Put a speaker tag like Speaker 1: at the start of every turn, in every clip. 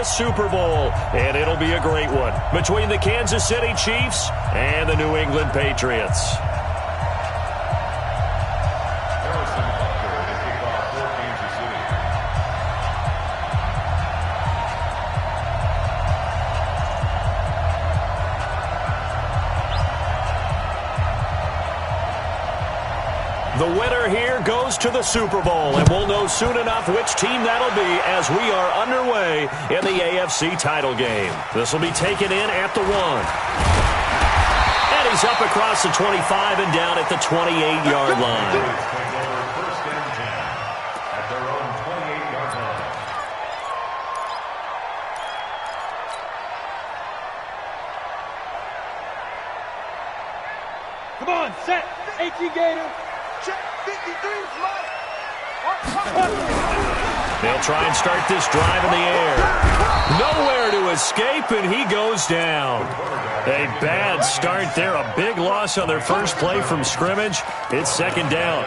Speaker 1: the Super Bowl, and it'll be a great one between the Kansas City Chiefs and the New England Patriots. The winner here goes to the Super Bowl, and we'll know soon enough which team that'll be as we are underway in the AFC title game. This will be taken in at the 1. And he's up across the 25 and down at the 28-yard line.
Speaker 2: First and 10 at their own 28-yard line.
Speaker 3: Come on, set. 18 Gator. Check 53,
Speaker 1: They'll try and start this drive in the air. Nowhere to escape, and he goes down. A bad start there. A big loss on their first play from scrimmage. It's second down.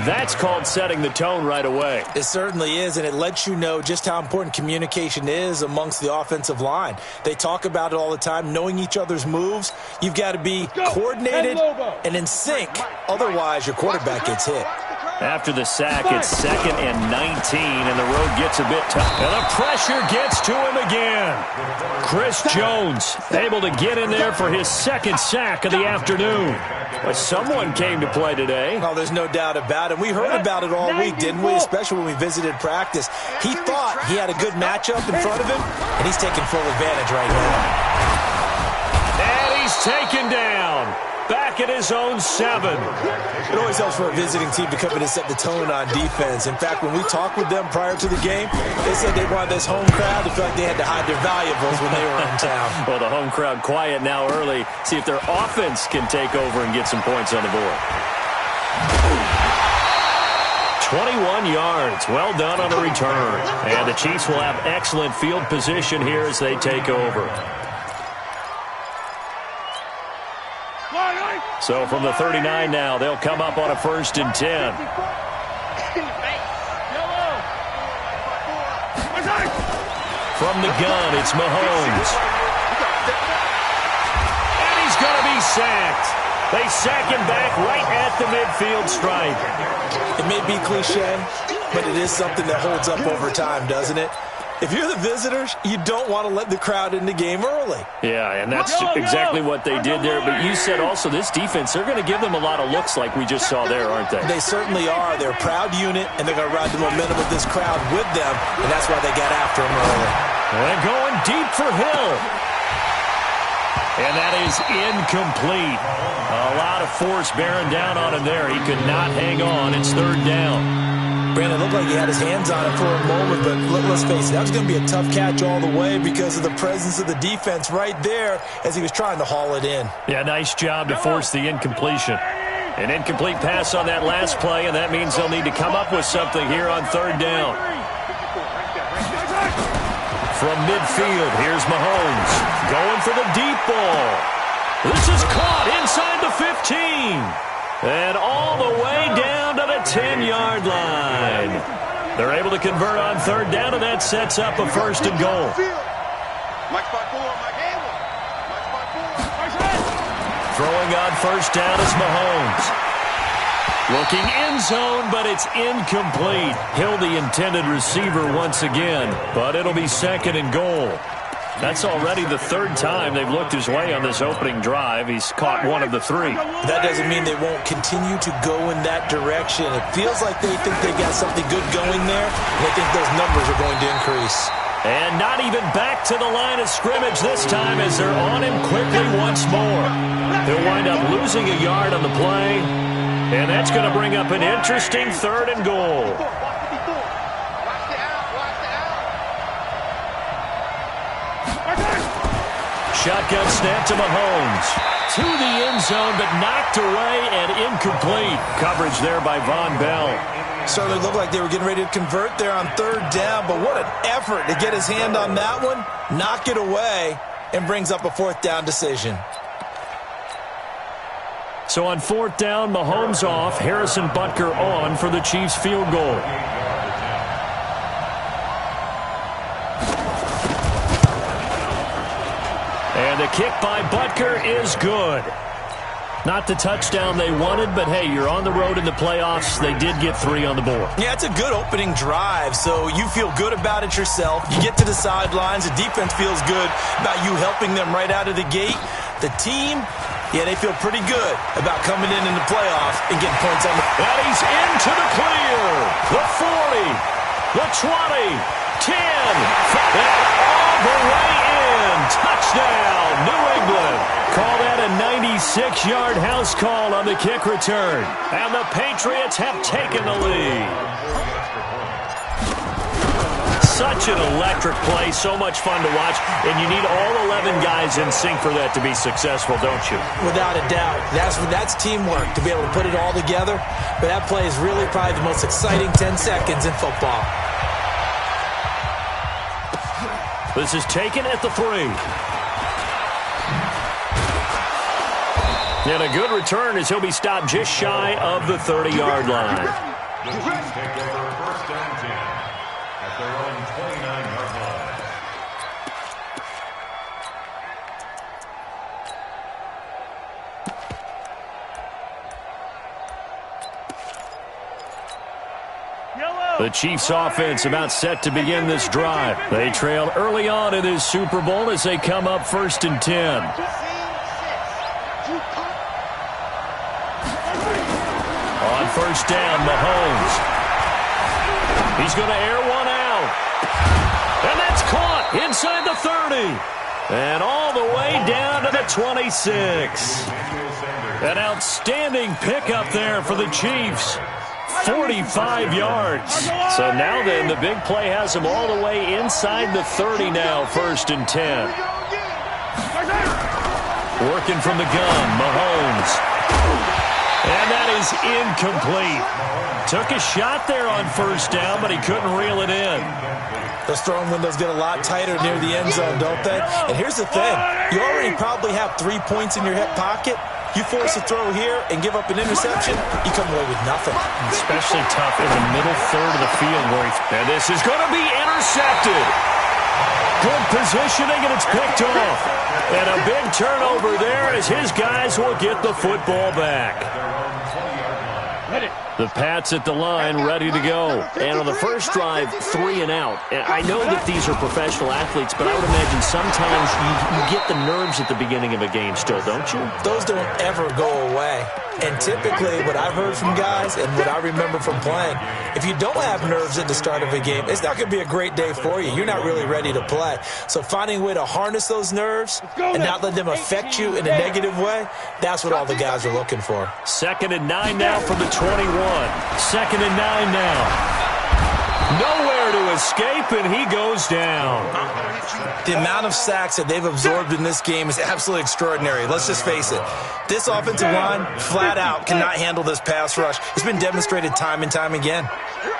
Speaker 1: That's called setting the tone right away.
Speaker 4: It certainly is, and it lets you know just how important communication is amongst the offensive line. They talk about it all the time, knowing each other's moves. You've got to be coordinated and in sync. Otherwise, your quarterback gets hit.
Speaker 1: After the sack, it's second and 19, and the road gets a bit tough. And the pressure gets to him again. Chris Jones able to get in there for his second sack of the afternoon. But someone came to play today.
Speaker 4: Oh, there's no doubt about it. We heard about it all week, didn't we? Especially when we visited practice. He thought he had a good matchup in front of him, and he's taking full advantage right now.
Speaker 1: And he's taken down. Back at his own 7.
Speaker 4: It always helps for a visiting team to come in and set the tone on defense. In fact, when we talked with them prior to the game, they said they wanted this home crowd to feel like they had to hide their valuables when they were in town.
Speaker 1: Well, the home crowd quiet now early. See if their offense can take over and get some points on the board. 21 yards. Well done on the return. And the Chiefs will have excellent field position here as they take over. So from the 39 now, they'll come up on a 1st and 10. From the gun, it's Mahomes. And he's going to be sacked. They sack him back right at the midfield stripe.
Speaker 4: It may be cliche, but it is something that holds up over time, doesn't it? If you're the visitors, you don't want to let the crowd in the game early.
Speaker 1: Yeah, and that's exactly what they did there. But you said also this defense, they're going to give them a lot of looks like we just saw there, aren't they?
Speaker 4: They certainly are. They're a proud unit, and they're going to ride the momentum of this crowd with them, and that's why they got after him early.
Speaker 1: And going deep for Hill. And that is incomplete. A lot of force bearing down on him there. He could not hang on. It's 3rd down.
Speaker 4: Brandon, it looked like he had his hands on it for a moment, but let's face it, that was going to be a tough catch all the way because of the presence of the defense right there as he was trying to haul it in.
Speaker 1: Yeah, nice job to force the incompletion. An incomplete pass on that last play, and that means they'll need to come up with something here on 3rd down. From midfield, here's Mahomes going for the deep ball. This is caught inside the 15. And all the way down to the 10-yard line. They're able to convert on 3rd down, and that sets up a 1st and goal. Throwing on 1st down is Mahomes. Looking end zone, but it's incomplete. Hill, the intended receiver once again, but it'll be 2nd and goal. That's already the 3rd time they've looked his way on this opening drive. He's caught one of the 3.
Speaker 4: That doesn't mean they won't continue to go in that direction. It feels like they think they got something good going there, and they think those numbers are going to increase.
Speaker 1: And not even back to the line of scrimmage this time as they're on him quickly once more. They'll wind up losing a yard on the play, and that's going to bring up an interesting 3rd and goal. Shotgun snap to Mahomes. To the end zone, but knocked away and incomplete. Coverage there by Von Bell.
Speaker 4: Certainly looked like they were getting ready to convert there on 3rd down, but what an effort to get his hand on that one, knock it away, and brings up a 4th down decision.
Speaker 1: So on 4th down, Mahomes off, Harrison Butker on for the Chiefs field goal. And the kick by Butker is good. Not the touchdown they wanted, but hey, you're on the road in the playoffs. They did get 3 on the board.
Speaker 4: Yeah, it's a good opening drive, so you feel good about it yourself. You get to the sidelines. The defense feels good about you helping them right out of the gate. The team, yeah, they feel pretty good about coming in the playoffs and getting points on the...
Speaker 1: And he's into the clear. The 40, the 20, 10, and all the way in. Touchdown, New England. Call that a 96-yard house call on the kick return. And the Patriots have taken the lead. Such an electric play, so much fun to watch, and you need all 11 guys in sync for that to be successful, don't you?
Speaker 4: Without a doubt. That's teamwork, to be able to put it all together. But that play is really probably the most exciting 10 seconds in football.
Speaker 1: This is taken at the 3. And a good return as he'll be stopped just shy of the 30-yard line.
Speaker 2: The Chiefs take over first and 10 at their own 29-yard line.
Speaker 1: The Chiefs offense about set to begin this drive. They trailed early on in this Super Bowl as they come up first and 10. On first down, Mahomes. He's going to air one out. And that's caught inside the 30. And all the way down to the 26. An outstanding pickup there for the Chiefs. 45 yards. So now then, the big play has them all the way inside the 30 now, first and 10. Working from the gun, Mahomes. And that is incomplete. Took a shot there on first down, but he couldn't reel it in.
Speaker 4: Those throwing windows get a lot tighter near the end zone, don't they? And here's the thing. You already probably have 3 points in your hip pocket. You force a throw here and give up an interception, you come away with nothing.
Speaker 1: Especially tough in the middle third of the field where and this is going to be intercepted. Good positioning, and it's picked off. And a big turnover there as his guys will get the football back. The Pats at the line, ready to go. And on the first drive, 3 and out. And I know that these are professional athletes, but I would imagine sometimes you get the nerves at the beginning of a game still, don't you?
Speaker 4: Those don't ever go away. And typically, what I've heard from guys and what I remember from playing, if you don't have nerves at the start of a game, it's not going to be a great day for you. You're not really ready to play. So finding a way to harness those nerves and not let them affect you in a negative way, that's what all the guys are looking for.
Speaker 1: 2nd and 9 now from the 21. 2nd and 9 now. Nowhere to escape, and he goes down.
Speaker 4: The amount of sacks that they've absorbed in this game is absolutely extraordinary. Let's just face it. This offensive line, flat out, cannot handle this pass rush. It's been demonstrated time and time again.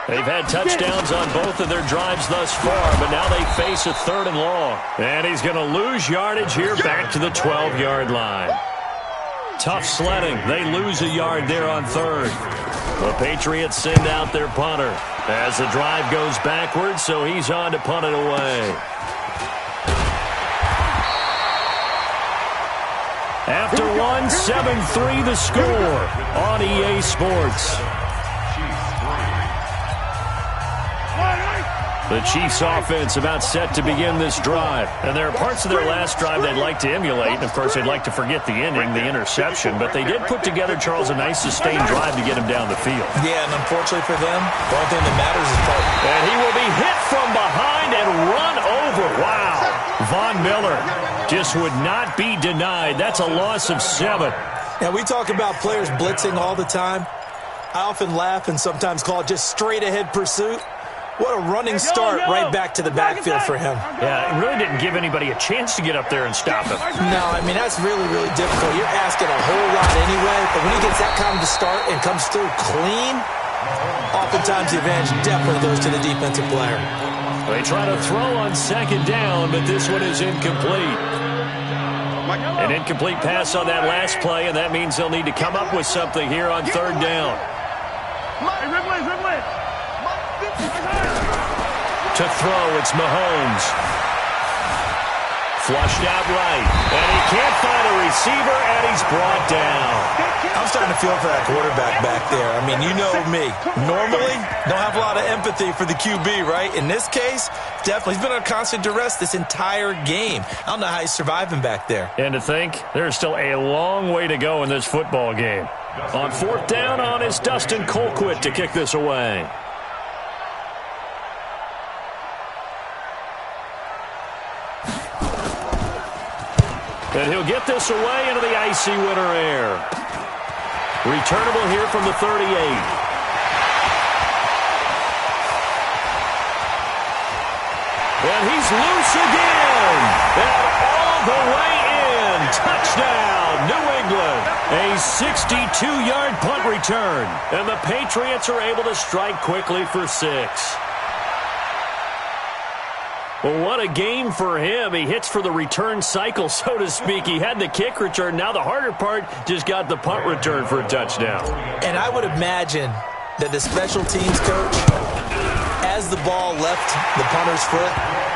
Speaker 1: They've had touchdowns on both of their drives thus far, but now they face a 3rd and long. And he's going to lose yardage here back to the 12-yard line. Tough sledding. They lose a yard there on 3rd. The Patriots send out their punter as the drive goes backwards, so he's on to punt it away. After 7-3 the score on EA Sports. The Chiefs offense about set to begin this drive. And there are parts of their last drive they'd like to emulate. And, of course, they'd like to forget the ending, the interception. But they did put together, Charles, a nice sustained drive to get him down the field.
Speaker 4: Yeah, and unfortunately for them, the only thing that matters is part.
Speaker 1: And he will be hit from behind and run over. Wow. Von Miller just would not be denied. That's a loss of 7.
Speaker 4: Now, we talk about players blitzing all the time. I often laugh and sometimes call it just straight-ahead pursuit. What a running start right back to the backfield for him.
Speaker 1: Yeah, it really didn't give anybody a chance to get up there and stop him.
Speaker 4: No, I mean, that's really, really difficult. You're asking a whole lot anyway, but when he gets that kind of start and comes through clean, oftentimes the advantage definitely goes to the defensive player.
Speaker 1: They try to throw on 2nd down, but this one is incomplete. An incomplete pass on that last play, and that means they'll need to come up with something here on 3rd down. To throw, it's Mahomes. Flushed out right. And he can't find a receiver, and he's brought down.
Speaker 4: I'm starting to feel for that quarterback back there. I mean, you know me. Normally, don't have a lot of empathy for the QB, right? In this case, definitely. He's been under constant duress this entire game. I don't know how he's surviving back there.
Speaker 1: And to think, there's still a long way to go in this football game. On fourth down on is Dustin Colquitt to kick this away. And he'll get this away into the icy winter air. Returnable here from the 38. And he's loose again. And all the way in. Touchdown, New England. A 62-yard punt return. And the Patriots are able to strike quickly for 6. Well, what a game for him. He hits for the return cycle, so to speak. He had the kick return. Now the harder part, just got the punt return for a touchdown.
Speaker 4: And I would imagine that the special teams coach, as the ball left the punter's foot,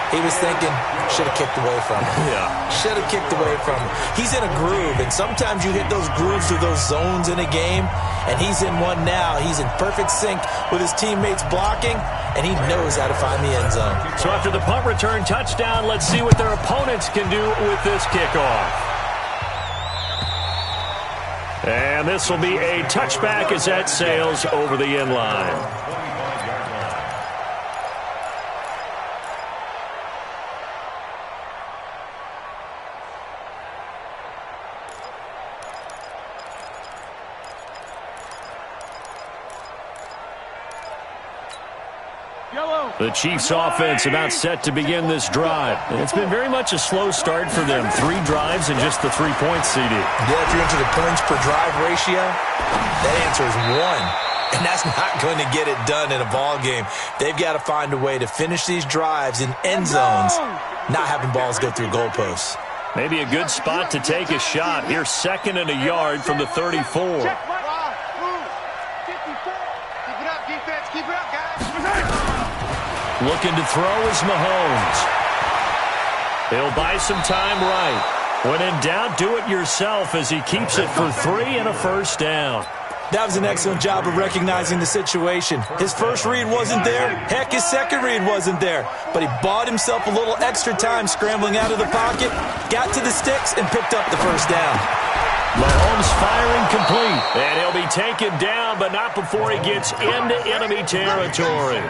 Speaker 4: he was thinking, should have kicked away from him.
Speaker 1: Yeah.
Speaker 4: Should have kicked away from him. He's in a groove, and sometimes you hit those grooves through those zones in a game, and he's in one now. He's in perfect sync with his teammates blocking, and he knows how to find the end zone.
Speaker 1: So after the punt return touchdown, let's see what their opponents can do with this kickoff. And this will be a touchback as that sails over the end line. The Chiefs offense about set to begin this drive. And it's been very much a slow start for them. 3 drives and just the 3 points, CD.
Speaker 4: Yeah, if you're into the points per drive ratio, that answer is 1. And that's not going to get it done in a ball game. They've got to find a way to finish these drives in end zones, not having balls go through goalposts.
Speaker 1: Maybe a good spot to take a shot. Here's 2nd and a yard from the 34. Looking to throw is Mahomes. He'll buy some time right. When in doubt, do it yourself as he keeps it for 3 and a first down.
Speaker 4: That was an excellent job of recognizing the situation. His first read wasn't there. Heck, his second read wasn't there. But he bought himself a little extra time scrambling out of the pocket, got to the sticks, and picked up the first down.
Speaker 1: Mahomes firing complete. And he'll be taken down, but not before he gets into enemy territory.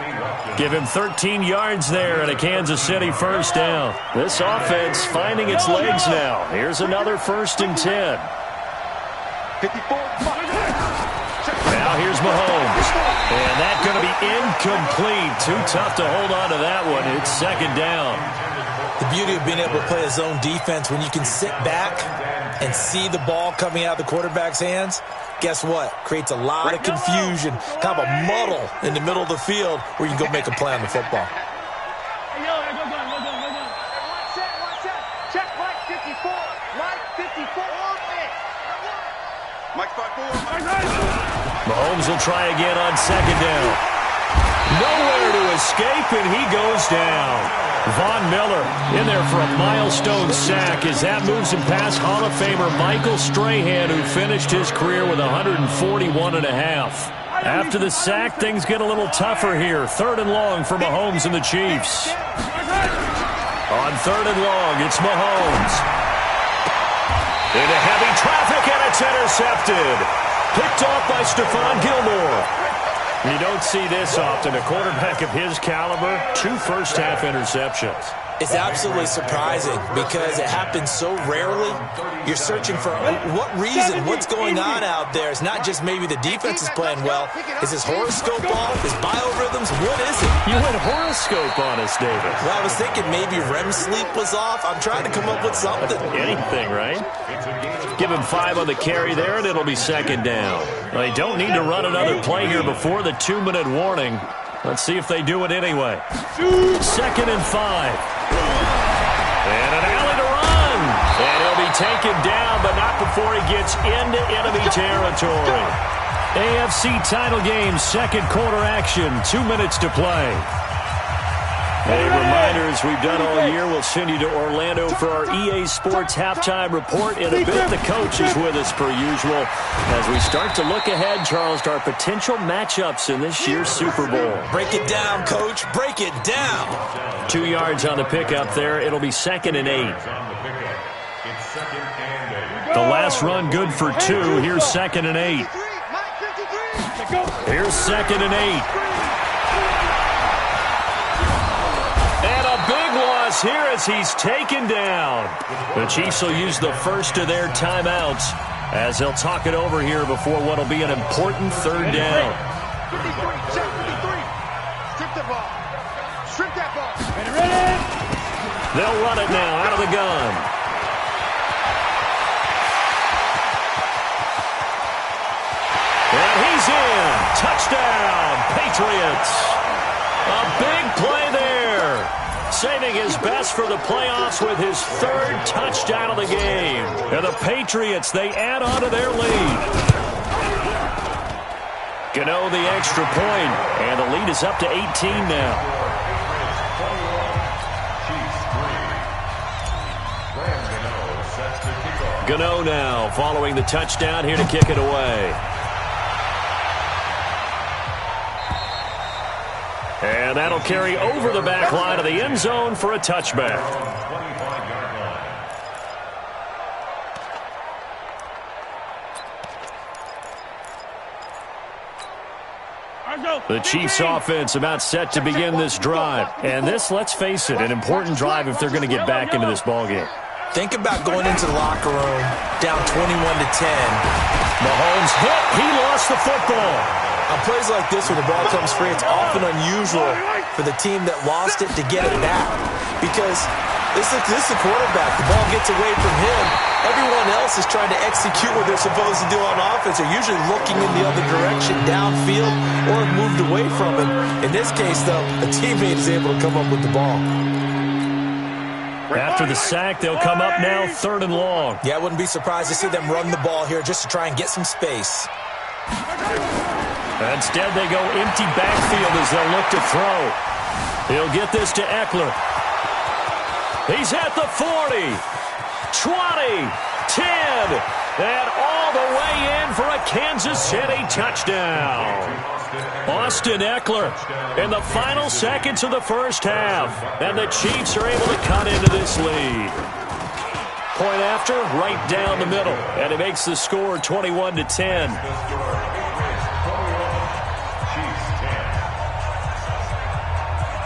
Speaker 1: Give him 13 yards there and a Kansas City first down. This offense finding its legs now. Here's another 1st and 10. Now here's Mahomes. And that's going to be incomplete. Too tough to hold on to that one. It's 2nd down.
Speaker 4: The beauty of being able to play a zone defense when you can sit back and see the ball coming out of the quarterback's hands, guess what? Creates a lot of confusion, kind of a muddle in the middle of the field where you can go make a play on the football.
Speaker 3: Check Mike 54. Mike 54. Mike 54.
Speaker 1: Mahomes will try again on 2nd down. Nowhere to escape, and he goes down. Von Miller in there for a milestone sack as that moves him past Hall of Famer Michael Strahan, who finished his career with 141.5. After the sack, things get a little tougher here. 3rd and long for Mahomes and the Chiefs. On 3rd and long, it's Mahomes. Into heavy traffic, and it's intercepted. Picked off by Stephon Gilmore. You don't see this often. A quarterback of his caliber, 2 first-half interceptions.
Speaker 4: It's absolutely surprising because it happens so rarely. You're searching for what reason, what's going on out there. It's not just maybe the defense is playing well. Is his horoscope off? His biorhythms? What is it?
Speaker 1: You went horoscope on us, David.
Speaker 4: Well, I was thinking maybe REM sleep was off. I'm trying to come up with something.
Speaker 1: Anything, right? Give him 5 on the carry there, and it'll be 2nd down. They don't need to run another play here before the 2-minute warning. Let's see if they do it anyway. 2nd and 5. And an alley to run. And he'll be taken down, but not before he gets into enemy territory. AFC title game, 2nd quarter action, 2 minutes to play. Hey, reminders we've done all year. We'll send you to Orlando for our EA Sports halftime report. In a bit, the coach is with us per usual as we start to look ahead, Charles, to our potential matchups in this year's Super Bowl.
Speaker 4: Break it down, Coach. Break it down.
Speaker 1: 2 yards on the pickup there. It'll be 2nd and 8. The last run good for 2. Here's 2nd and 8. Here's 2nd and 8. And a big loss here as he's taken down. The Chiefs will use the first of their timeouts as they'll talk it over here before what will be an important 3rd down.
Speaker 3: 53, check 53. Strip the ball. Strip that ball.
Speaker 1: They'll run it now out of the gun. And he's in. Touchdown, Patriots. A big play there. Saving his best for the playoffs with his 3rd touchdown of the game. And the Patriots, they add on to their lead. Gano the extra point, and the lead is up to 18 now. Gano now following the touchdown here to kick it away. And that'll carry over the back line of the end zone for a touchback. The Chiefs offense about set to begin this drive. And this, let's face it, an important drive if they're going to get back into this ballgame.
Speaker 4: Think about going into the locker room down 21-10.
Speaker 1: Mahomes hit. He lost the football.
Speaker 4: On plays like this where the ball comes free, it's often unusual for the team that lost it to get it back. Because this is the quarterback. The ball gets away from him. Everyone else is trying to execute what they're supposed to do on offense. They're usually looking in the other direction, downfield, or moved away from him. In this case, though, a teammate is able to come up with the ball.
Speaker 1: After the sack, they'll come up now 3rd and long.
Speaker 4: Yeah, I wouldn't be surprised to see them run the ball here just to try and get some space.
Speaker 1: Instead, they go empty backfield as they'll look to throw. He'll get this to Eckler. He's at the 40, 20, 10, and all the way in for a Kansas City touchdown. Austin Eckler in the final seconds of the first half, and the Chiefs are able to cut into this lead. Point after, right down the middle, and it makes the score 21-10.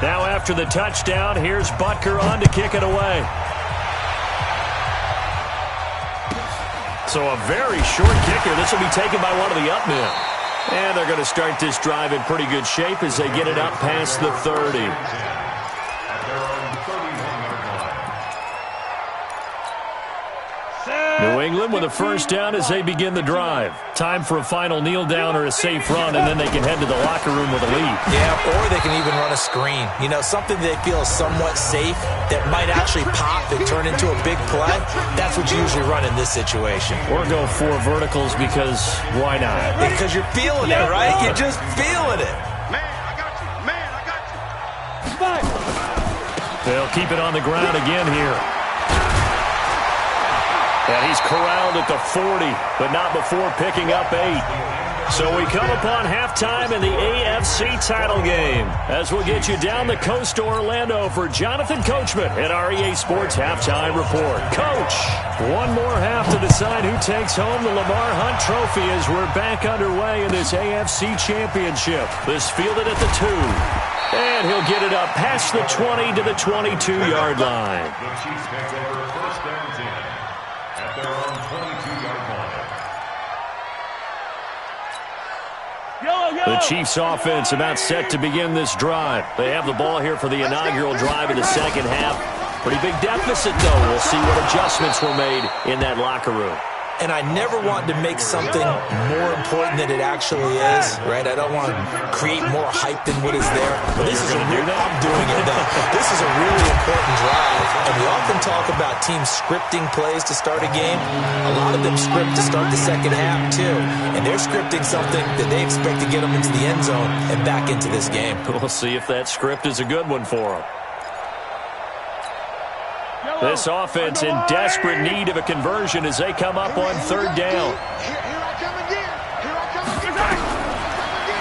Speaker 1: Now after the touchdown, here's Butker on to kick it away. So a very short kicker. This will be taken by one of the up men. And they're going to start this drive in pretty good shape as they get it up past the 30. New England with a first down as they begin the drive. Time for a final kneel down or a safe run, and then they can head to the locker room with a lead.
Speaker 4: Yeah, or they can even run a screen. You know, something they feel is somewhat safe that might actually pop and turn into a big play. That's what you usually run in this situation.
Speaker 1: Or go 4 verticals because why not?
Speaker 4: Because you're feeling it, right? You're just feeling it.
Speaker 3: Man, I got you. Man, I got you.
Speaker 1: They'll keep it on the ground again here. And he's corralled at the 40, but not before picking up 8. So we come upon halftime in the AFC title game as we'll get you down the coast to Orlando for Jonathan Coachman at our EA Sports Halftime Report. Coach, one more half to decide who takes home the Lamar Hunt Trophy as we're back underway in this AFC Championship. This fielded at the 2. And he'll get it up past the 20 to the 22-yard line.
Speaker 2: The Chiefs take over 1st and 10 at their own 22-yard line.
Speaker 1: The Chiefs offense about set to begin this drive. They have the ball here for the inaugural drive of the second half. Pretty big deficit, though. We'll see what adjustments were made in that locker room.
Speaker 4: And I never want to make something more important than it actually is, right? I don't want to create more hype than what is there. But this is I'm doing it now. This is a really important drive. And we often talk about teams scripting plays to start a game. A lot of them script to start the second half, too. And they're scripting something that they expect to get them into the end zone and back into this game.
Speaker 1: We'll see if that script is a good one for them. This offense in desperate need of a conversion as they come up on third down.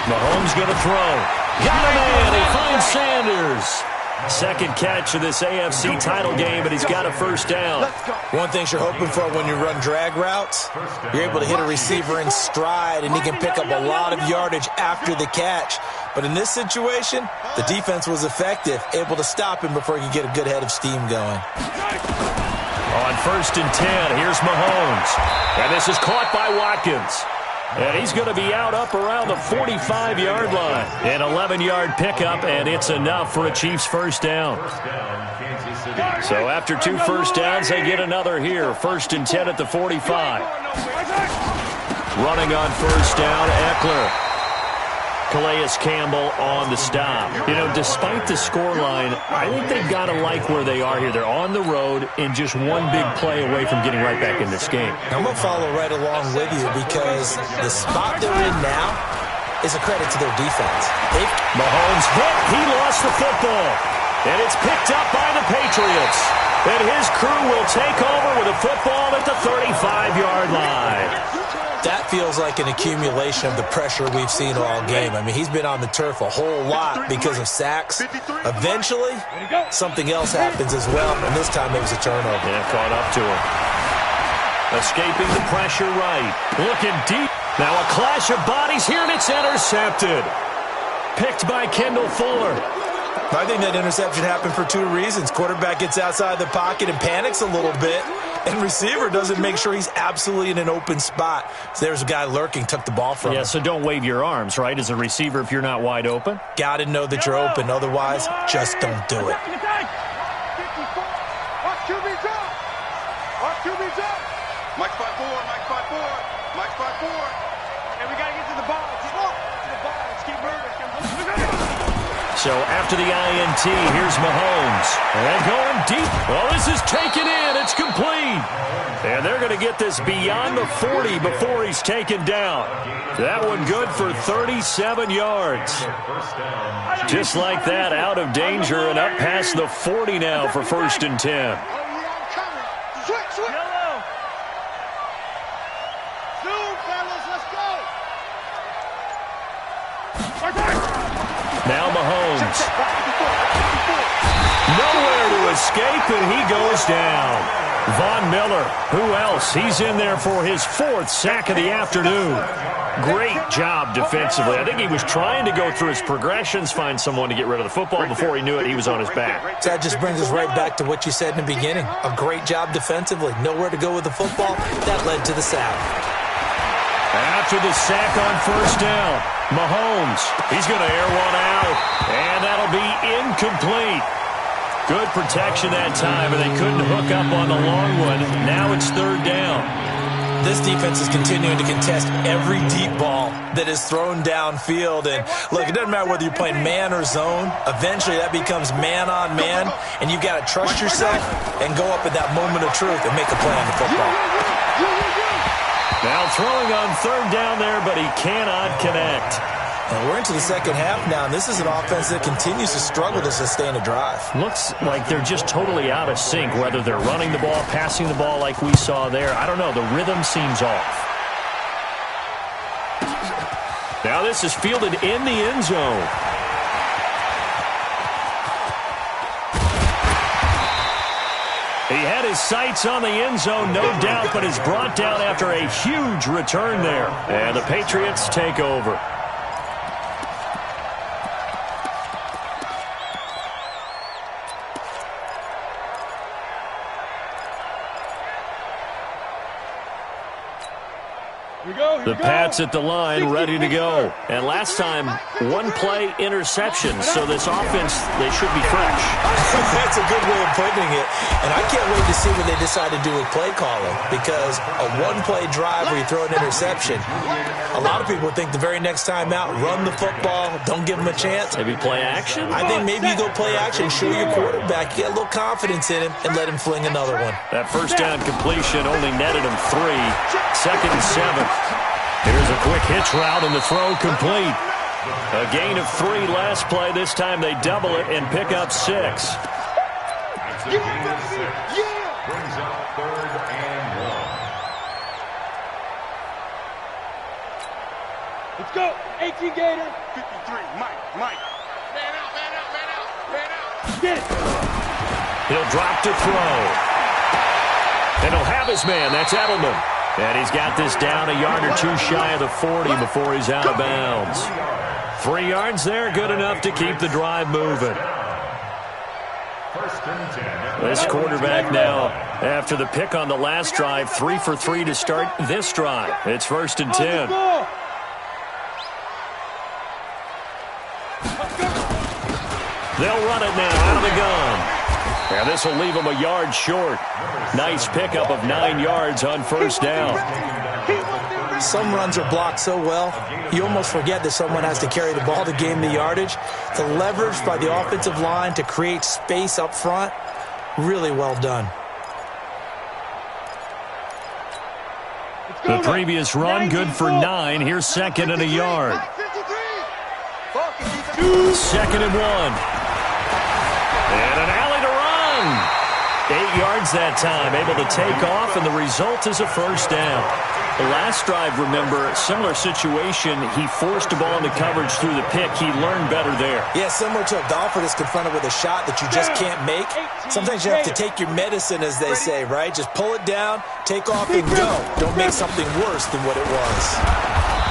Speaker 1: Mahomes going to throw. Got a man. He finds Sanders. Second catch of this AFC title game, and he's got a first down.
Speaker 4: One thing you're hoping for when you run drag routes, you're able to hit a receiver in stride, and he can pick up a lot of yardage after the catch. But in this situation, the defense was effective, able to stop him before he could get a good head of steam going.
Speaker 1: On 1st and 10, here's Mahomes. And this is caught by Watkins. And he's going to be out up around the 45-yard line. An 11-yard pickup, and it's enough for a Chiefs first down. So after 2 first downs, they get another here. 1st and 10 at the 45. Running on first down, Eckler. Calais Campbell on the stop. You know, despite the scoreline, I think they've got to like where they are here. They're on the road and just one big play away from getting right back in this game.
Speaker 4: I'm going to follow right along with you because the spot they're in now is a credit to their defense.
Speaker 1: Mahomes hit. He lost the football. And it's picked up by the Patriots. And his crew will take over with a football at the 35-yard line.
Speaker 4: That feels like an accumulation of the pressure we've seen all game. I mean, he's been on the turf a whole lot because of sacks. Eventually, something else happens as well, and this time it was a turnover.
Speaker 1: Yeah, caught up to him. Escaping the pressure right. Looking deep. Now a clash of bodies here, and it's intercepted. Picked by Kendall Fuller.
Speaker 4: I think that interception happened for 2 reasons. Quarterback gets outside the pocket and panics a little bit, and receiver doesn't make sure he's absolutely in an open spot. So there's a guy lurking, took the ball from him.
Speaker 1: Yeah, so don't wave your arms, right, as a receiver if you're not wide open?
Speaker 4: Got to know that you're open. Otherwise, just don't do it.
Speaker 3: Watch QB's up. Watch QB's up. Mike 5-4, Mike 5-4, Mike 5-4. And we got to get to the ball. Just walk to the ball. Let's keep moving.
Speaker 1: So after the INT, here's Mahomes. And going deep. Well, this is taken in. It's complete. And they're going to get this beyond the 40 before he's taken down. That one good for 37 yards. Just like that, out of danger and up past the 40 now for 1st and 10. Now Mahomes. Nowhere to escape, and he goes down. Von Miller, who else? He's in there for his 4th sack of the afternoon. Great job defensively. I think he was trying to go through his progressions, find someone to get rid of the football. Before he knew it, he was on his back.
Speaker 4: That just brings us right back to what you said in the beginning. A great job defensively. Nowhere to go with the football. That led to the sack.
Speaker 1: After the sack on 1st down, Mahomes, he's going to air one out, and that'll be incomplete. Good protection that time, but they couldn't hook up on the long one. Now it's 3rd down.
Speaker 4: This defense is continuing to contest every deep ball that is thrown downfield. And look, it doesn't matter whether you're playing man or zone. Eventually, that becomes man on man, and you've got to trust yourself and go up at that moment of truth and make a play on the football.
Speaker 1: Now throwing on 3rd down there, but he cannot connect.
Speaker 4: And we're into the second half now, and this is an offense that continues to struggle to sustain a drive.
Speaker 1: Looks like they're just totally out of sync, whether they're running the ball, passing the ball like we saw there. I don't know. The rhythm seems off. Now this is fielded in the end zone. He had his sights on the end zone, no doubt, but is brought down after a huge return there. And the Patriots take over. The Pats at the line, ready to go. And last time, 1-play interception. So this offense, they should be fresh.
Speaker 4: That's a good way of putting it. And I can't wait to see what they decide to do with play calling. Because a 1-play drive where you throw an interception, a lot of people think the very next time out, run the football, don't give them a chance.
Speaker 1: Maybe play action?
Speaker 4: I think maybe you go play action, show your quarterback, you get a little confidence in him, and let him fling another one.
Speaker 1: That 1st down completion only netted him 3. 2nd and 7. Here's a quick hitch route, and the throw complete. A gain of 3 last play. This time they double it and pick up 6.
Speaker 2: That's a gain of 6. Brings up 3rd and 1.
Speaker 3: Let's go. 18 Gator. 53. Mike. Man out. Get it.
Speaker 1: He'll drop to throw. And he'll have his man. That's Edelman. And he's got this down a yard or two shy of the 40 before he's out of bounds. 3 yards there, good enough to keep the drive moving. This quarterback now, after the pick on the last drive, 3 for 3 to start this drive. It's 1st and 10. They'll run it now out of the gun. And this will leave him a yard short. Nice pickup of 9 yards on 1st down.
Speaker 4: Some runs are blocked so well, you almost forget that someone has to carry the ball to gain the yardage. The leverage by the offensive line to create space up front, really well done.
Speaker 1: The previous run, good for 9. Here's 2nd and a yard. 2nd and 1. And an alley to run. 8 yards that time, able to take off, and the result is a 1st down. The last drive, remember, similar situation. He forced the ball into coverage through the pick. He learned better there.
Speaker 4: Yeah, similar to a golfer that's confronted with a shot that you just can't make. Sometimes you have to take your medicine, as they say, right? Just pull it down, take off, and go. Don't make something worse than what it was.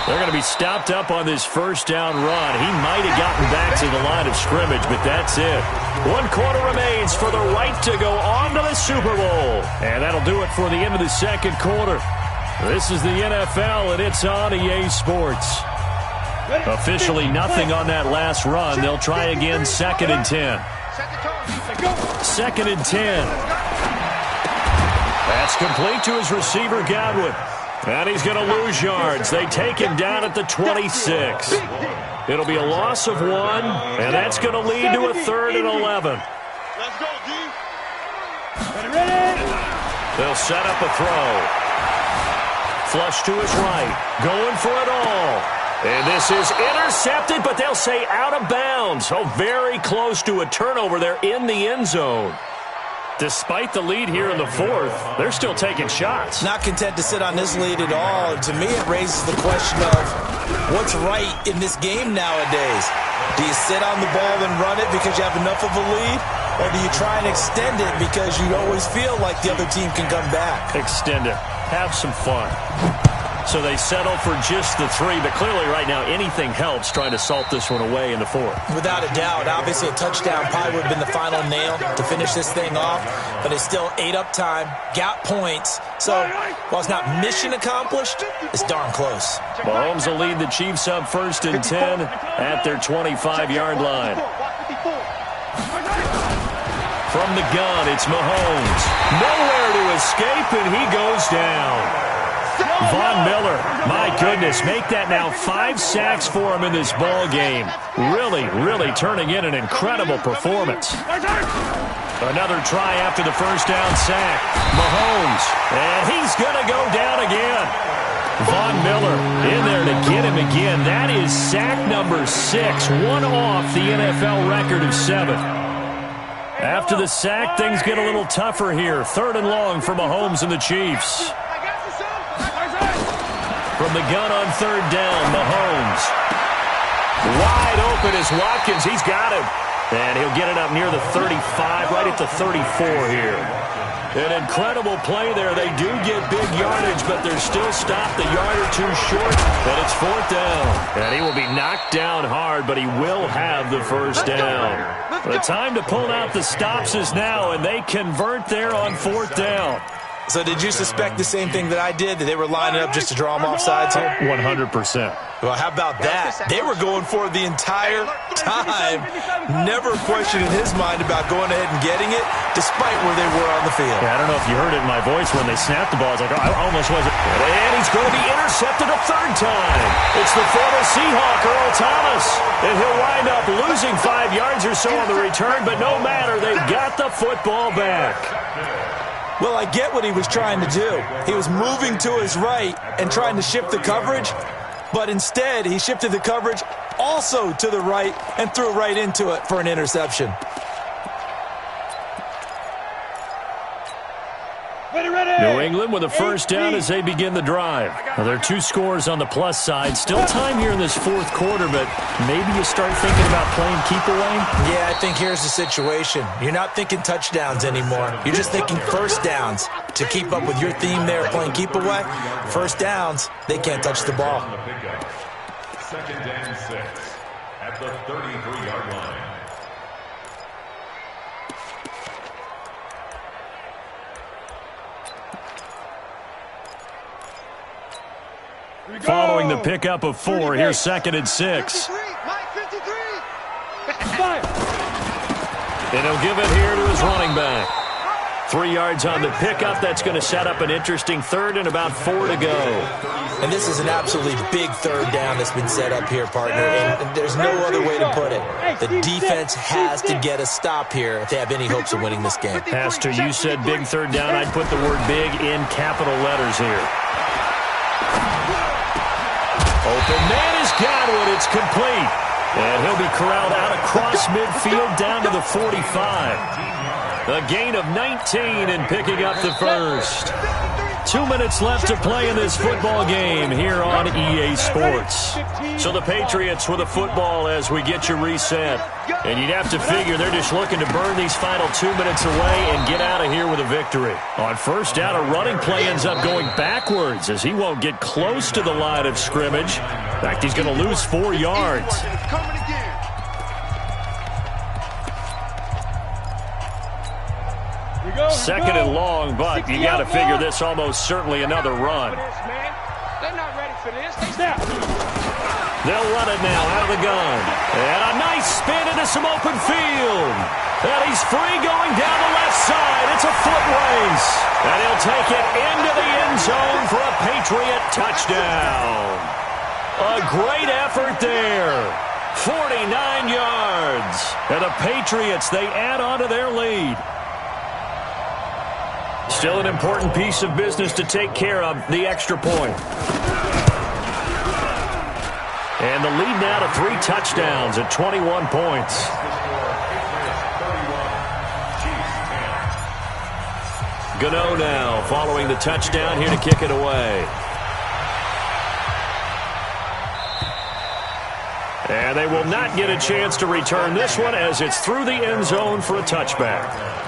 Speaker 1: They're going to be stopped up on this 1st down run. He might have gotten back to the line of scrimmage, but that's it. 1 quarter remains for the right to go on to the Super Bowl. And that'll do it for the end of the 2nd quarter. This is the NFL, and it's on EA Sports. Officially nothing on that last run. They'll try again, 2nd and 10. 2nd and 10. That's complete to his receiver, Godwin. And he's going to lose yards. They take him down at the 26. It'll be a loss of 1, and that's going to lead to a 3rd and 11.
Speaker 3: Let's go, D.
Speaker 1: They'll set up a throw. Flush to his right. Going for it all. And this is intercepted, but they'll say out of bounds. Oh, very close to a turnover there in the end zone. Despite the lead here in the 4th, they're still taking shots.
Speaker 4: Not content to sit on this lead at all. To me, it raises the question of what's right in this game nowadays. Do you sit on the ball and run it because you have enough of a lead? Or do you try and extend it because you always feel like the other team can come back?
Speaker 1: Extend it. Have some fun. So they settle for just the 3, but clearly right now anything helps trying to salt this one away in the 4th.
Speaker 4: Without a doubt. Obviously a touchdown probably would have been the final nail to finish this thing off, but it's still ate up time, got points. So while it's not mission accomplished, it's darn close.
Speaker 1: Mahomes will lead the Chiefs up 1st and 10 at their 25-yard line. From the gun, it's Mahomes. Nowhere to escape, and he goes down. Von Miller, my goodness, make that now 5 sacks for him in this ball game. Really turning in an incredible performance. Another try after the 1st down sack. Mahomes, and he's going to go down again. Von Miller in there to get him again. That is sack number 6, one off the NFL record of 7. After the sack, things get a little tougher here. 3rd and long for Mahomes and the Chiefs. From the gun on 3rd down, Mahomes. Wide open is Watkins. He's got him. And he'll get it up near the 35, right at the 34 here. An incredible play there. They do get big yardage, but they're still stopped a yard or 2 short. And it's 4th down. And he will be knocked down hard, but he will have the 1st down. The time to pull out the stops is now, and they convert there on 4th down.
Speaker 4: So did you suspect the same thing that I did, that they were lining up just to draw them off sides here?
Speaker 1: 100%.
Speaker 4: Well, how about that? They were going for it the entire time. Never question in his mind about going ahead and getting it, despite where they were on the field.
Speaker 1: Yeah, I don't know if you heard it in my voice when they snapped the ball. I was like, oh, I almost wasn't. And he's going to be intercepted a 3rd time. It's the former Seahawk, Earl Thomas. And he'll wind up losing 5 yards or so on the return, but no matter, they've got the football back.
Speaker 4: Well, I get what he was trying to do. He was moving to his right and trying to shift the coverage, but instead he shifted the coverage also to the right and threw right into it for an interception.
Speaker 1: New England with a first down as they begin the drive. Well, there are 2 scores on the plus side. Still time here in this fourth quarter, but maybe you start thinking about playing keep away?
Speaker 4: Yeah, I think here's the situation. You're not thinking touchdowns anymore. You're just thinking first downs. To keep up with your theme there, playing keep away, first downs, they can't touch the ball.
Speaker 2: Second and 6 at the 33-yard line.
Speaker 1: Following the pickup of 4, here's second and 6. And he'll give it here to his running back. 3 yards on the pickup. That's going to set up an interesting third and about 4 to go.
Speaker 4: And this is an absolutely big third down that's been set up here, partner. And there's no other way to put it. The defense has to get a stop here if they have any hopes of winning this game.
Speaker 1: Pastor, you said big third down. I'd put the word big in capital letters here. Open man is Godwin. It's complete. And he'll be corralled out across midfield down to the 45. A gain of 19 and picking up the first. 2 minutes left to play in this football game here on EA Sports. So the Patriots with a football as we get you reset. And you'd have to figure they're just looking to burn these final 2 minutes away and get out of here with a victory. On first down, a running play ends up going backwards as he won't get close to the line of scrimmage. In fact, he's going to lose 4 yards. Second and long, but you got to figure this almost certainly another run.
Speaker 3: They're not ready for this.
Speaker 1: They'll run it now out of the gun. And a nice spin into some open field. And he's free going down the left side. It's a foot race. And he'll take it into the end zone for a Patriot touchdown. A great effort there. 49 yards. And the Patriots, they add on to their lead. Still an important piece of business to take care of, the extra point. And the lead now to 3 touchdowns at 21 points. Gano now following the touchdown here to kick it away. And they will not get a chance to return this one as it's through the end zone for a touchback.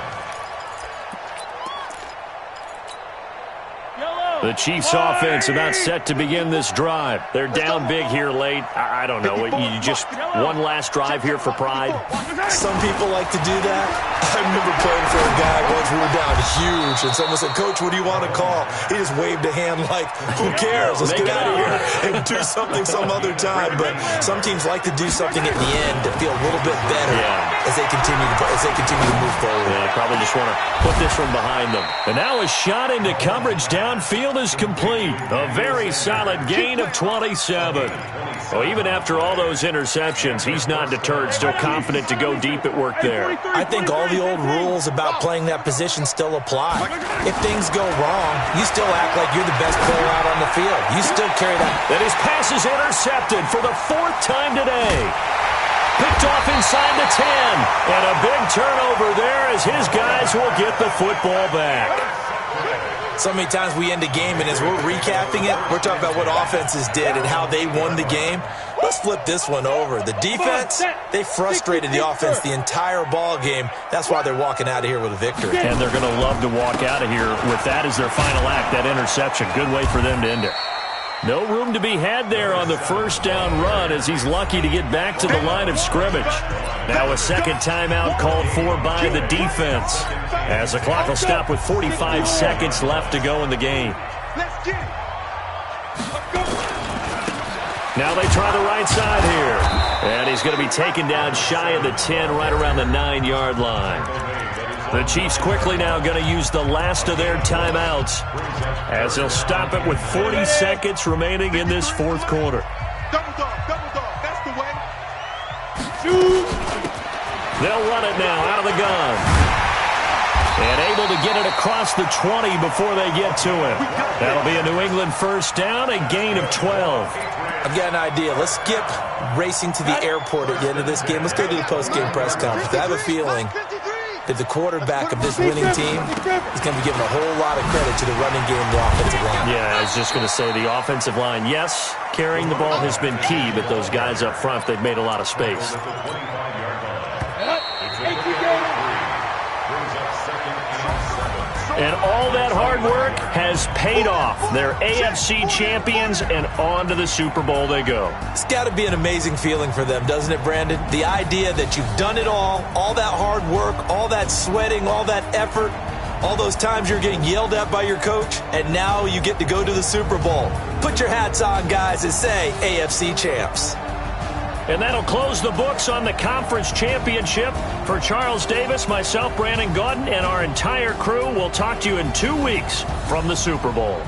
Speaker 1: The Chiefs' offense about set to begin this drive. They're down big here late. I don't know. You just one last drive here for pride?
Speaker 4: Some people like to do that. I remember playing for a guy once. We were down huge, and someone said, "Coach, what do you want to call?" He just waved a hand like, "Who cares? Let's get out of here and do something some other time." But some teams like to do something at the end to feel a little bit better as they continue to move forward.
Speaker 1: Yeah, probably just want to put this one behind them. And now a shot into coverage downfield is complete. A very solid gain of 27. Well, even after all those interceptions, he's not deterred, still confident to go deep at work there.
Speaker 4: I think all the old rules about playing that position still apply. If things go wrong, you still act like you're the best player out on the field. You still carry that.
Speaker 1: And his pass is intercepted for the 4th time today. Picked off inside the 10. And a big turnover there as his guys will get the football back.
Speaker 4: So many times we end a game, and as we're recapping it, we're talking about what offenses did and how they won the game. Let's flip this one over. The defense, they frustrated the offense the entire ball game. That's why they're walking out of here with a victory.
Speaker 1: And they're going to love to walk out of here with that as their final act, that interception. Good way for them to end it. No room to be had there on the first down run as he's lucky to get back to the line of scrimmage. Now a second timeout called for by the defense as the clock will stop with 45 seconds left to go in the game. Now they try the right side here. And he's going to be taken down shy of the 10, right around the 9-yard line. The Chiefs quickly now going to use the last of their timeouts as they'll stop it with 40 seconds remaining in this fourth quarter.
Speaker 3: Double dog, that's the way.
Speaker 1: They'll run it now out of the gun. And able to get it across the 20 before they get to it. That'll be a New England first down, a gain of 12.
Speaker 4: I've got an idea. Let's skip racing to the airport at the end of this game. Let's go to the post-game press conference. I have a feeling that the quarterback of this winning team is going to be given a whole lot of credit to the running game and the offensive line.
Speaker 1: Yeah, I was just going to say the offensive line, yes, carrying the ball has been key, but those guys up front, they've made a lot of space. And all that hard work has paid off. They're AFC champions, and on to the Super Bowl they go.
Speaker 4: It's got to be an amazing feeling for them, doesn't it, Brandon? The idea that you've done it all that hard work, all that sweating, all that effort, all those times you're getting yelled at by your coach, and now you get to go to the Super Bowl. Put your hats on, guys, and say AFC champs.
Speaker 1: And that'll close the books on the conference championship. For Charles Davis, myself, Brandon Gaudin, and our entire crew, we'll talk to you in 2 weeks from the Super Bowl.